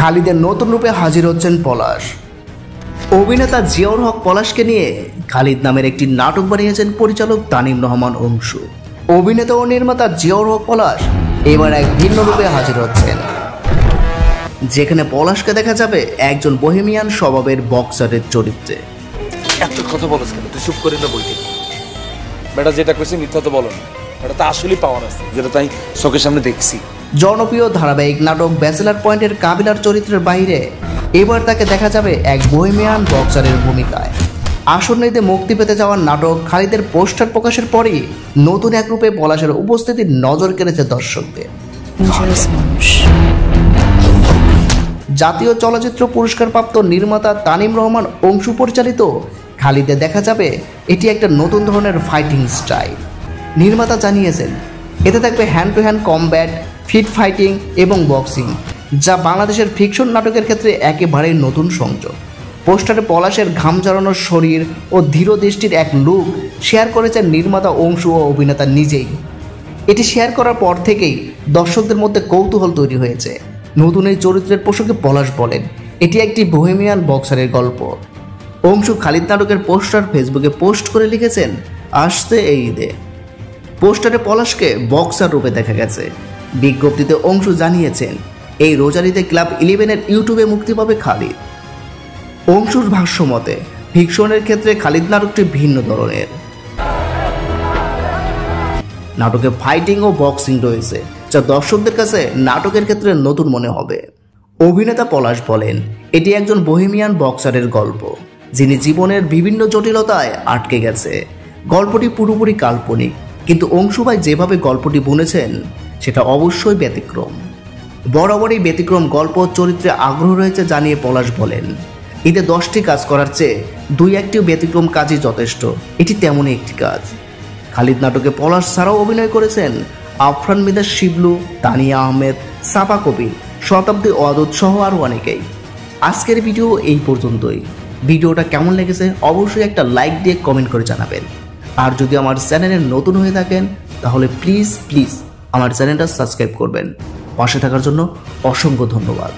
খালিদের নতুন রূপে হাজির হচ্ছেন পলাশ। অভিনেতা জিয়াউর হক পলাশকে নিয়ে খালিদ নামের একটি নাটক বানিয়েছেন পরিচালক তানিম রহমান অংশু। অভিনেতা ও নির্মাতা জিয়াউর হক পলাশ এবার এক ভিন্ন রূপে হাজির হচ্ছেন, যেখানে পলাশকে দেখা যাবে একজন বহেমিয়ান স্বভাবের বক্সারের চরিত্রে। এত কথা বলছ কেন? তুই চুপ করে না বইতে। বেটা যেটা কইছে মিথ্যা তো বলো না, এটা তো আসলেই পাওয়ার আছে, যেটা তাই চোখের সামনে দেখছি। জনপ্রিয় ধারাবাহিক নাটক ব্যাচেলার পয়েন্টের কাবিলার চরিত্রের বাইরে এবার তাকে দেখা যাবে এক বহেমিয়ান বক্সারের ভূমিকায়। আসন্ন ঈদে মুক্তি পেতে যাওয়ার নাটক খালিদের পোস্টার প্রকাশের পরই নতুন এক রূপে পলাশের উপস্থিতি নজর কেড়েছে দর্শকদের। জাতীয় চলচ্চিত্র পুরস্কারপ্রাপ্ত নির্মাতা তানিম রহমান অংশু পরিচালিত খালিদে দেখা যাবে এটি একটা নতুন ধরনের ফাইটিং স্টাইল। নির্মাতা জানিয়েছেন এতে থাকবে হ্যান্ড টু হ্যান্ড কমব্যাট, ফিট ফাইটিং এবং বক্সিং, যা বাংলাদেশের ফিকশন নাটকের ক্ষেত্রে একেবারেই নতুন সংযোগ। পোস্টারে পলাশের ঘাম ঝরানোর শরীর ও ধীর দৃষ্টির এক লুক শেয়ার করেছেন নির্মাতা অংশু ও অভিনেতা নিজেই। এটি শেয়ার করার পর থেকেই দর্শকদের মধ্যে কৌতূহল তৈরি হয়েছে। নতুন এই চরিত্রের প্রসঙ্গে পলাশ বলেন এটি একটি বহেমিয়ান বক্সারের গল্প। অংশু খালিদ নাটকের পোস্টার ফেসবুকে পোস্ট করে লিখেছেন আসছে এই ঈদে। পোস্টারে পলাশকে বক্সার রূপে দেখা গেছে। বিজ্ঞপ্তিতে অংশু জানিয়েছেন এই রোজার ঈদে ক্লাব 11-এর ইউটিউবে মুক্তি পাবে খালিদ। অংশুর ভাষ্য মতে ফিকশনের ক্ষেত্রে খালিদ নাটকটি ভিন্ন ধরনের। নাটকে ফাইটিং ও বক্সিং রয়েছে, যা দর্শকদের কাছে নাটকের ক্ষেত্রে নতুন মনে হবে। অভিনেতা পলাশ বলেন এটি একজন বহেমিয়ান বক্সারের গল্প, যিনি জীবনের বিভিন্ন জটিলতায় আটকে গেছে। গল্পটি পুরোপুরি কাল্পনিক, কিন্তু অংশু ভাই যেভাবে গল্পটি বুনেছেন সেটা অবশ্যই ব্যতিক্রম। বরাবরই ব্যতিক্রম গল্প চরিত্রে আগ্রহ রয়েছে জানিয়ে পলাশ বলেন ঈদে 10টি কাজ করার চেয়ে 2-1টি ব্যতিক্রম কাজই যথেষ্ট। এটি তেমনই একটি কাজ। খালিদ নাটকে পলাশ ছাড়াও অভিনয় করেছেন আফরান মিদাস শিবলু, তানিয়া আহমেদ, সাফা কবির, শতাব্দী ওয়াদুদ সহ আরও অনেকেই। আজকের ভিডিও এই পর্যন্তই। ভিডিওটা কেমন লেগেছে অবশ্যই একটা লাইক দিয়ে কমেন্ট করে জানাবেন। আর যদি আমার চ্যানেলে নতুন হয়ে থাকেন তাহলে প্লিজ আমার চ্যানেলটা সাবস্ক্রাইব করবেন। পাশে থাকার জন্য অসংখ্য ধন্যবাদ।